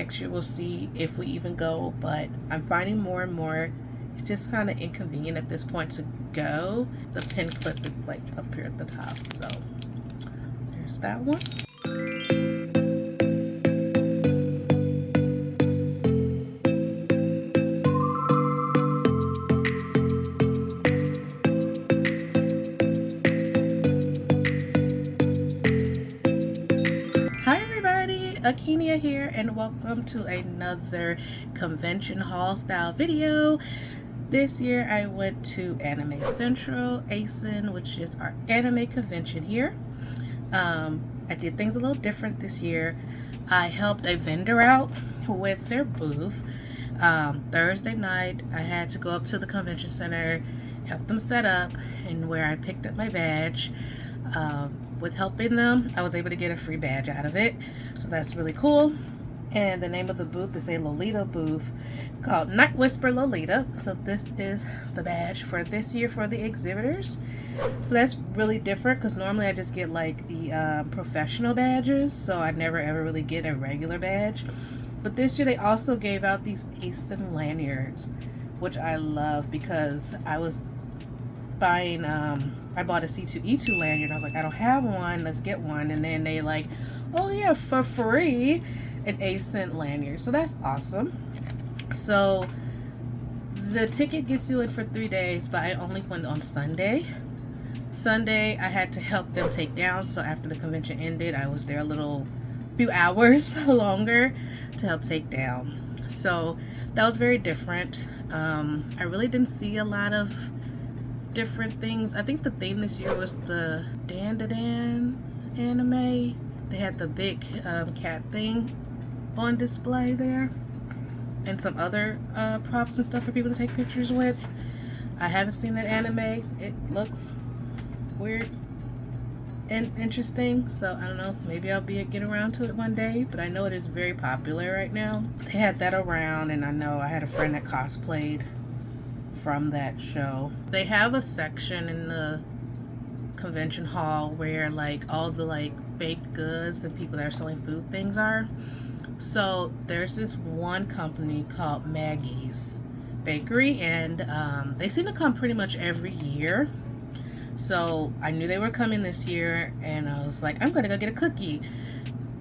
next year we'll see if we even go, but I'm finding more and more it's just kind of inconvenient at this point to go. The pin clip is like up here at the top, so there's that one. Akenia here, and welcome to another convention haul style video. This year I went to Anime Central, ACEN, which is our anime convention here. I did things a little different this year. I helped a vendor out with their booth. Thursday night I had to go up to the convention center, help them set up, and where I picked up my badge. With helping them, I was able to get a free badge out of it, so that's really cool. And the name of the booth is a Lolita booth called Night Whisper Lolita. So this is the badge for this year for the exhibitors. So that's really different because normally I just get like the professional badges, so I never ever really get a regular badge. But this year they also gave out these ACEN lanyards, which I love because I was buying I bought a C2E2 lanyard. I was like, I don't have one, let's get one. And then they like, oh yeah, for free, an ACEN lanyard. So that's awesome. So the ticket gets you in for 3 days, but I only went on Sunday. I had to help them take down, so after the convention ended I was there a few hours longer to help take down. So that was very different. I really didn't see a lot of different things. I think the theme this year was the Dan anime. They had the big cat thing on display there, and some other props and stuff for people to take pictures with. I haven't seen that anime. It looks weird and interesting, so I don't know, maybe I'll get around to it one day, but I know it is very popular right now. They had that around, and I know I had a friend that cosplayed from that show. They have a section in the convention hall where like all the like baked goods and people that are selling food things are. So there's this one company called Maggie's Bakery, and they seem to come pretty much every year. So I knew they were coming this year, and I was like, I'm gonna go get a cookie.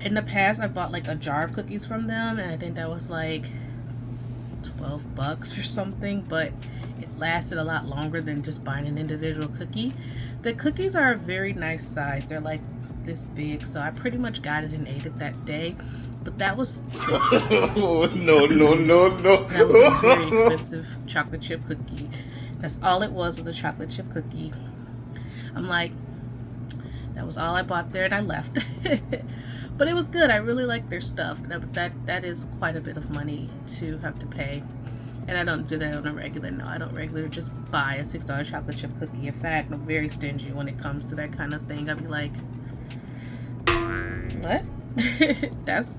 In the past I bought like a jar of cookies from them, and I think that was like $12 or something, but it lasted a lot longer than just buying an individual cookie. The cookies are a very nice size. They're like this big, so I pretty much got it and ate it that day. But that was oh, no. That was a very expensive chocolate chip cookie. That's all it was a chocolate chip cookie. I'm like, that was all I bought there, and I left. But it was good. I really like their stuff. That is quite a bit of money to have to pay. And I don't do that on a regular. No, I don't regularly just buy a $6 chocolate chip cookie. In fact, I'm very stingy when it comes to that kind of thing. I'd be like, what? That's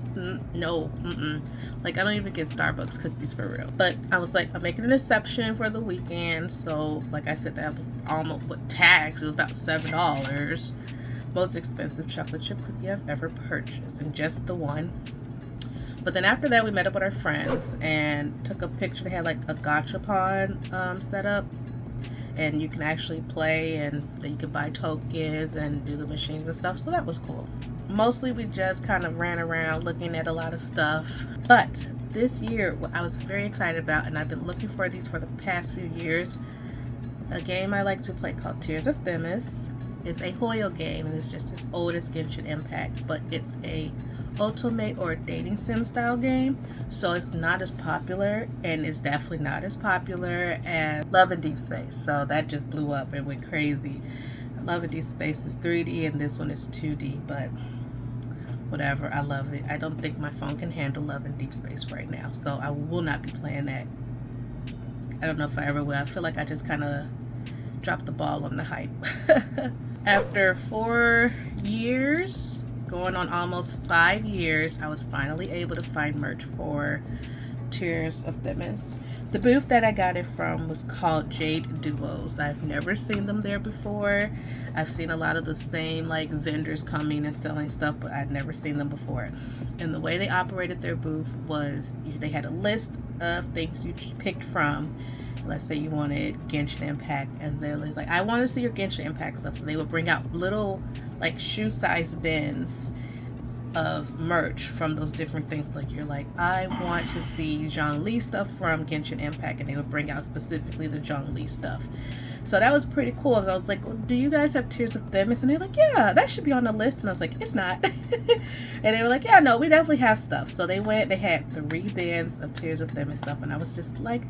no. Like, I don't even get Starbucks cookies for real. But I was like, I'm making an exception for the weekend. So, like I said, that was almost with tax. It was about $7. Most expensive chocolate chip cookie I've ever purchased, and just the one. But then after that we met up with our friends and took a picture. They had like a gachapon set up, and you can actually play, and then you could buy tokens and do the machines and stuff, so that was cool. Mostly we just kind of ran around looking at a lot of stuff. But this year what I was very excited about, and I've been looking for these for the past few years, a game I like to play called Tears of Themis. It's a Hoyo game, and it's just as old as Genshin Impact, but it's a ultimate or dating sim style game, so it's not as popular, and it's definitely not as popular as Love in Deep Space. So that just blew up and went crazy. Love in Deep Space is 3D and this one is 2D, but whatever, I love it. I don't think my phone can handle Love in Deep Space right now, so I will not be playing that. I don't know if I ever will. I feel like I just kind of dropped the ball on the hype. After 4 years, going on almost 5 years, I was finally able to find merch for Tears of Themis. The booth that I got it from was called Jade Duos. I've never seen them there before. I've seen a lot of the same like vendors coming and selling stuff, but I'd never seen them before. And the way they operated their booth was they had a list of things you picked from. Let's say you wanted Genshin Impact, and they're like, I want to see your Genshin Impact stuff. So they would bring out little like shoe-sized bins of merch from those different things. Like you're like, I want to see Zhongli stuff from Genshin Impact, and they would bring out specifically the Zhongli stuff. So that was pretty cool. I was like, well, do you guys have Tears of Themis? And they're like, yeah, that should be on the list. And I was like, it's not. And they were like, yeah, no, we definitely have stuff. So they had 3 bins of Tears of Themis stuff, and I was just like,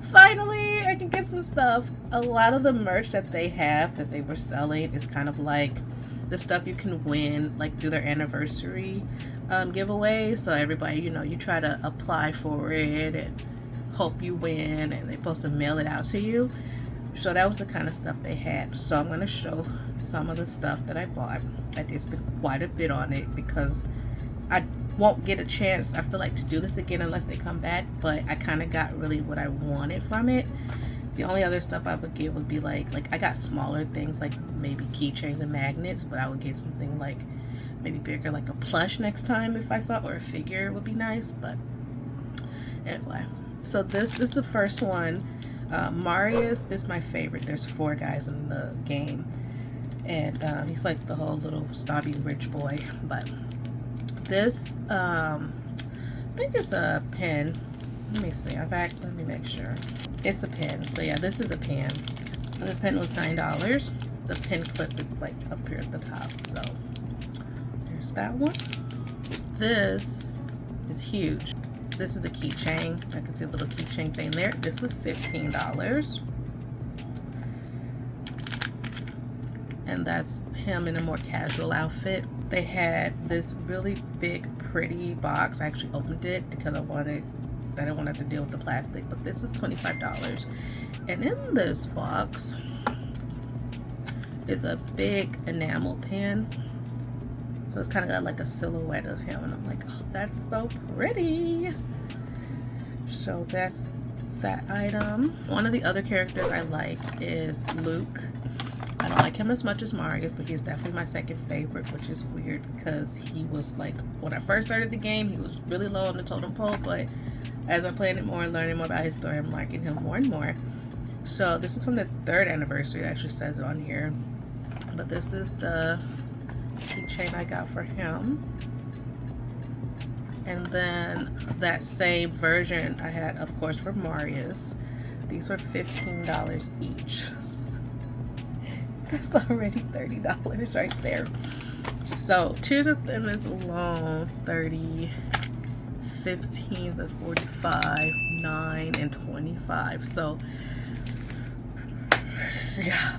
finally I can get some stuff. A lot of the merch that they have that they were selling is kind of like the stuff you can win like through their anniversary giveaway. So everybody, you try to apply for it and hope you win, and they're supposed to mail it out to you. So that was the kind of stuff they had. So I'm going to show some of the stuff that I bought. I did spend quite a bit on it because I won't get a chance, I feel like, to do this again unless they come back. But I kind of got really what I wanted from it. The only other stuff I would get would be like I got smaller things like maybe keychains and magnets, but I would get something like maybe bigger, like a plush next time if I saw, or a figure would be nice. But anyway, so this is the first one. Marius is my favorite. There's 4 guys in the game, and he's like the whole little snobby rich boy. But this, I think it's a pen. Let me see. Let me make sure. It's a pen. So yeah, this is a pen. And this pen was $9. The pen clip is like up here at the top. So there's that one. This is huge. This is a keychain. I can see a little keychain thing there. This was $15. And that's him in a more casual outfit. They had this really big, pretty box. I actually opened it because I didn't want to have to deal with the plastic. But this was $25. And in this box is a big enamel pen. So it's kind of got like a silhouette of him, and I'm like, oh, that's so pretty. So that's that item. One of the other characters I like is Luke. I don't like him as much as Marius, but he's definitely my second favorite, which is weird because he was like, when I first started the game, he was really low on the totem pole, but as I'm playing it more and learning more about his story, I'm liking him more and more. So this is from the 3rd anniversary, it actually says it on here. But this is the keychain I got for him, and then that same version I had, of course, for Marius. These were $15 each. That's already $30 right there. So Tears of Themis alone, 30, 15, that's 45, 9, and 25. So yeah.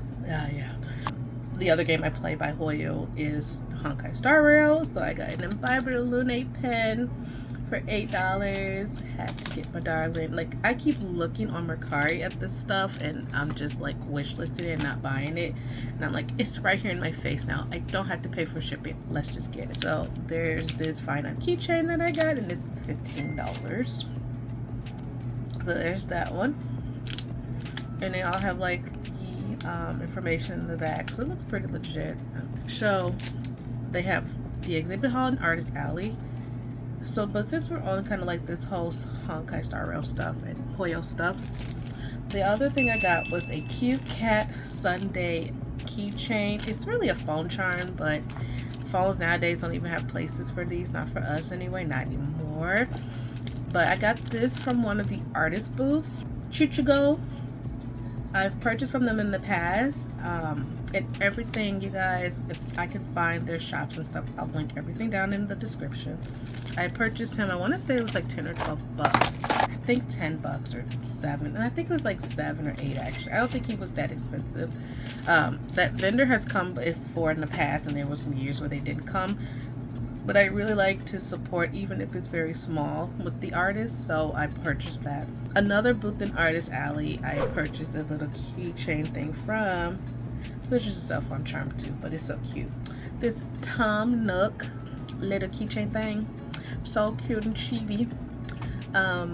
The other game I play by Hoyo is Honkai Star Rail, so I got an Imbiber Lunate pen for $8. Had to get my darling. Like, I keep looking on Mercari at this stuff, and I'm just like wishlisting it and not buying it. And I'm like, it's right here in my face now. I don't have to pay for shipping. Let's just get it. So there's this fine art keychain that I got, and this is $15. So there's that one, and they all have like information in the back, so it looks pretty legit. So they have the exhibit hall and artist alley. So, but since we're on kind of like this whole Honkai Star Rail stuff and Hoyo stuff, the other thing I got was a cute cat Sunday keychain. It's really a phone charm, but phones nowadays don't even have places for these. Not for us anyway, not anymore. But I got this from one of the artist booths, Chuchigo. I've purchased from them in the past, and everything, you guys, if I can find their shops and stuff, I'll link everything down in the description. I purchased him, I want to say it was like 10 or 12 bucks. I think 10 bucks or 7, and I think it was like 7 or 8 actually. I don't think he was that expensive. That vendor has come before in the past, and there were some years where they didn't come. But I really like to support, even if it's very small, with the artist, so I purchased that. Another booth in Artist Alley, I purchased a little keychain thing from, so it's just a cell phone charm too, but it's so cute. This Tom Nook little keychain thing, so cute and chibi.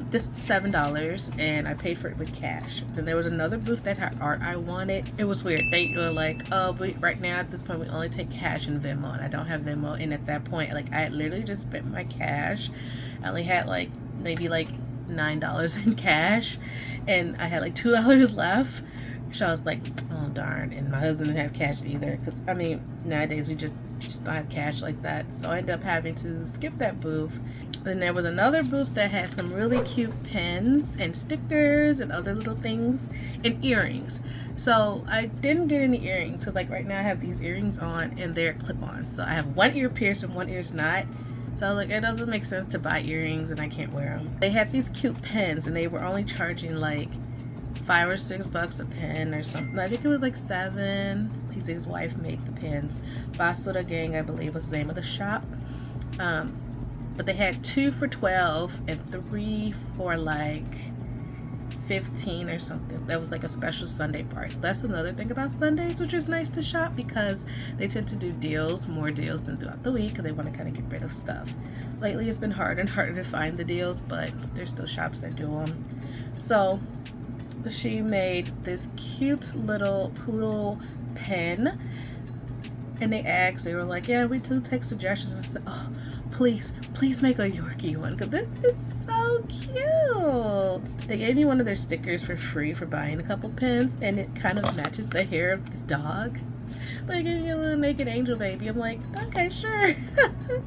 This was $7 and I paid for it with cash. Then there was another booth that had art I wanted. It was weird. They were like, oh, right now at this point we only take cash and Venmo, and I don't have Venmo. And at that point, like, I had literally just spent my cash. I only had like maybe like $9 in cash, and I had like $2 left. So I was like, oh darn. And my husband didn't have cash either, because I mean, nowadays we just don't have cash like that. So I ended up having to skip that booth. Then there was another booth that had some really cute pens and stickers and other little things and earrings. So I didn't get any earrings, because like right now I have these earrings on and they're clip-ons. So I have one ear pierced and one ear's not. So I was like, it doesn't make sense to buy earrings and I can't wear them. They had these cute pens and they were only charging like $5 or $6 a pen or something. I think it was like $7. His wife made the pens. Basura Gang, I believe, was the name of the shop. But they had 2 for $12 and 3 for like $15 or something. That was like a special Sunday part. So that's another thing about Sundays, which is nice to shop, because they tend to do deals, more deals than throughout the week, because they want to kind of get rid of stuff. Lately it's been harder and harder to find the deals, but there's still shops that do them. So she made this cute little poodle pen, and they were like, yeah, we do take suggestions. And said, oh, please make a Yorkie one, because this is so cute. They gave me one of their stickers for free for buying a couple pens, and it kind of matches the hair of the dog. They gave me a little naked angel baby. I'm like, okay, sure.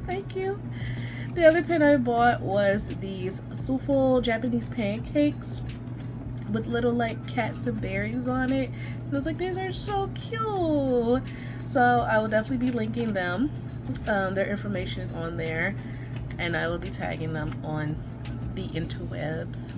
Thank you. The other pen I bought was these souffle Japanese pancakes with little like cats and berries on it. And I was like, these are so cute. So I will definitely be linking them. Their information is on there, and I will be tagging them on the interwebs.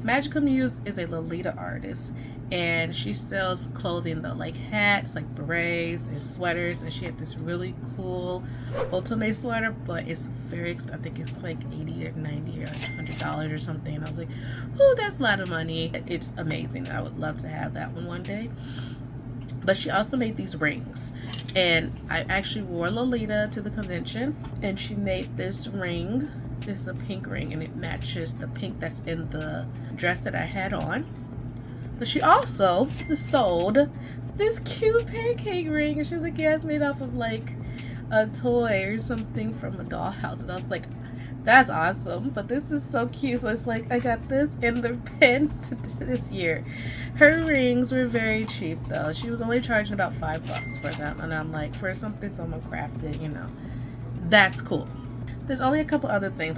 Magical Muse is a Lolita artist, and she sells clothing though, like hats, like berets and sweaters, and she had this really cool Ultimate sweater, but it's very expensive. I think it's like $80 or $90 or $100 or something. And I was like, oh, that's a lot of money. It's amazing. I would love to have that one day. But she also made these rings, and I actually wore Lolita to the convention, and she made this ring. This is a pink ring, and it matches the pink that's in the dress that I had on. But she also sold this cute pancake ring, and she was like, yeah, it's made off of like a toy or something from a dollhouse. And I was like, that's awesome, but this is so cute. So it's like, I got this in the pen this year. Her rings were very cheap though. She was only charging about $5 for them, and I'm like, for something someone crafted, you know, that's cool. There's only a couple other things,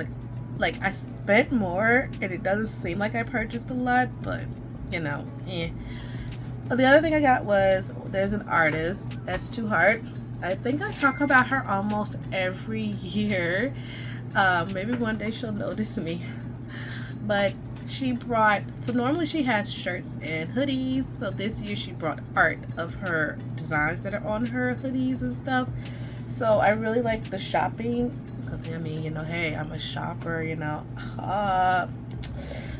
like I spent more, and it doesn't seem like I purchased a lot, but you know, The other thing I got was, there's an artist, S2 Heart. I think I talk about her almost every year. Maybe one day she'll notice me. But she brought, so normally she has shirts and hoodies. So this year she brought art of her designs that are on her hoodies and stuff. So I really like the shopping, because I mean, you know, hey, I'm a shopper, you know.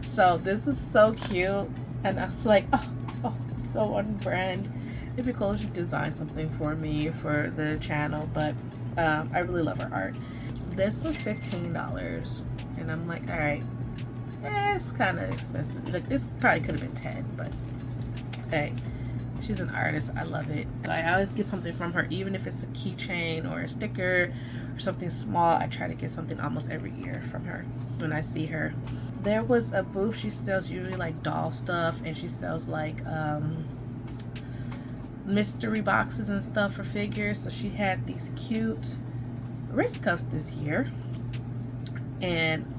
So this is so cute. And I was like, oh, so on brand. It'd be cool if she designed something for me for the channel, but I really love her art. This was $15, and I'm like, all right, it's kind of expensive. Like, this probably could have been 10, but hey, she's an artist. I love it. And I always get something from her, even if it's a keychain or a sticker or something small. I try to get something almost every year from her when I see her. There was a booth. She sells usually like doll stuff, and she sells like mystery boxes and stuff for figures. So she had these cute wrist cuffs this year, and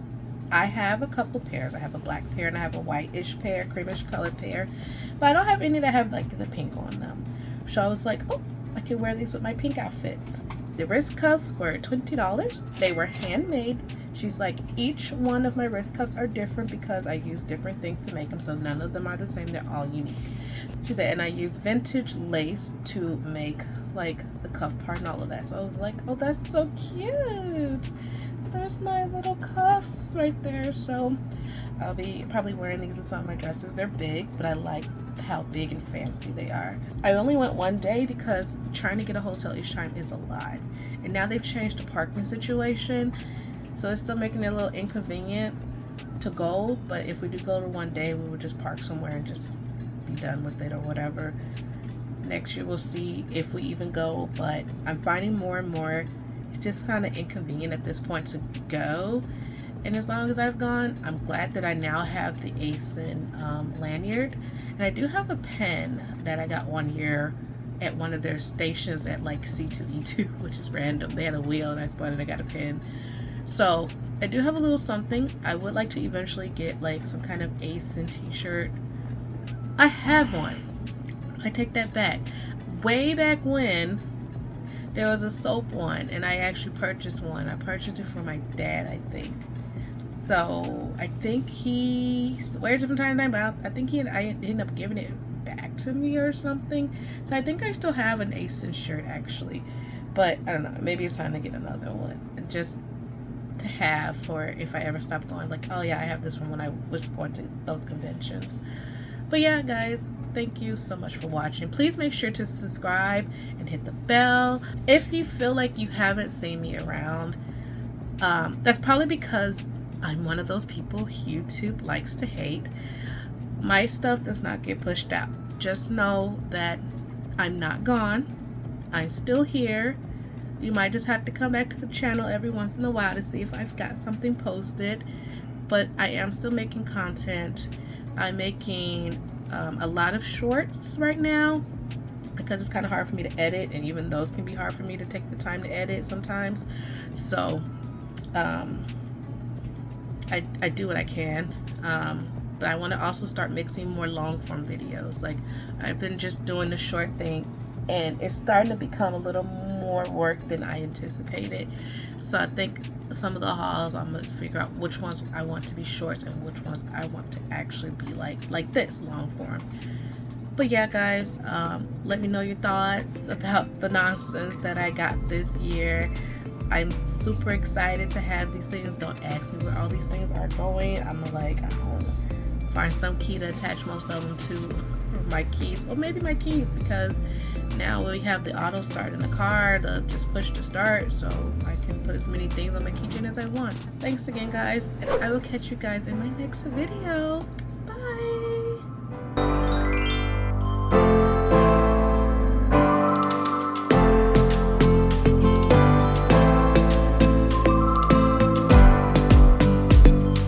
I have a couple pairs. I have a black pair and I have a whitish pair, creamish colored pair, but I don't have any that have like the pink on them. So I was like, oh, I can wear these with my pink outfits. The wrist cuffs were $20. They were handmade. She's like, each one of my wrist cuffs are different because I use different things to make them, so none of them are the same. They're all unique. She said, and I use vintage lace to make like the cuff part and all of that. So I was like, oh, that's so cute. There's my little cuffs right there. So I'll be probably wearing these with some of my dresses. They're big, but I like how big and fancy they are. I only went one day because trying to get a hotel each time is a lot. And now they've changed the parking situation, so it's still making it a little inconvenient to go, but if we do go to one day, we would just park somewhere and just be done with it or whatever. Next year we'll see if we even go, but I'm finding more and more it's just kind of inconvenient at this point to go. And as long as I've gone, I'm glad that I now have the ACEN lanyard. And I do have a pen that I got one year at one of their stations at like C2E2, which is random. They had a wheel and I spotted I got a pen. So I do have a little something. I would like to eventually get like some kind of ACEN t-shirt. I have one. I take that back. Way back when, there was a soap one and I actually purchased one. I purchased it for my dad, I think. So I think he wears it from time to time, but I think I ended up giving it back to me or something. So I think I still have an ACEN shirt actually, but I don't know, maybe it's time to get another one just to have for if I ever stop going, like, oh yeah, I have this one when I was going to those conventions. But yeah, guys, thank you so much for watching. Please make sure to subscribe and hit the bell. If you feel like you haven't seen me around, that's probably because I'm one of those people YouTube likes to hate. My stuff does not get pushed out. Just know that I'm not gone. I'm still here. You might just have to come back to the channel every once in a while to see if I've got something posted. But I am still making content. I'm making a lot of shorts right now because it's kind of hard for me to edit, and even those can be hard for me to take the time to edit sometimes. So I do what I can, but I want to also start mixing more long form videos. Like, I've been just doing the short thing and it's starting to become a little more work than I anticipated. So I think some of the hauls I'm gonna figure out which ones I want to be shorts and which ones I want to actually be like this, long form. But yeah, guys, let me know your thoughts about the nonsense that I got this year. I'm super excited to have these things. Don't ask me where all these things are going. I'm gonna find some key to attach most of them to my keys, or maybe my keys, because now we have the auto start in the car to just push to start, so I can put as many things on my keychain as I want. Thanks again, guys, and I will catch you guys in my next video.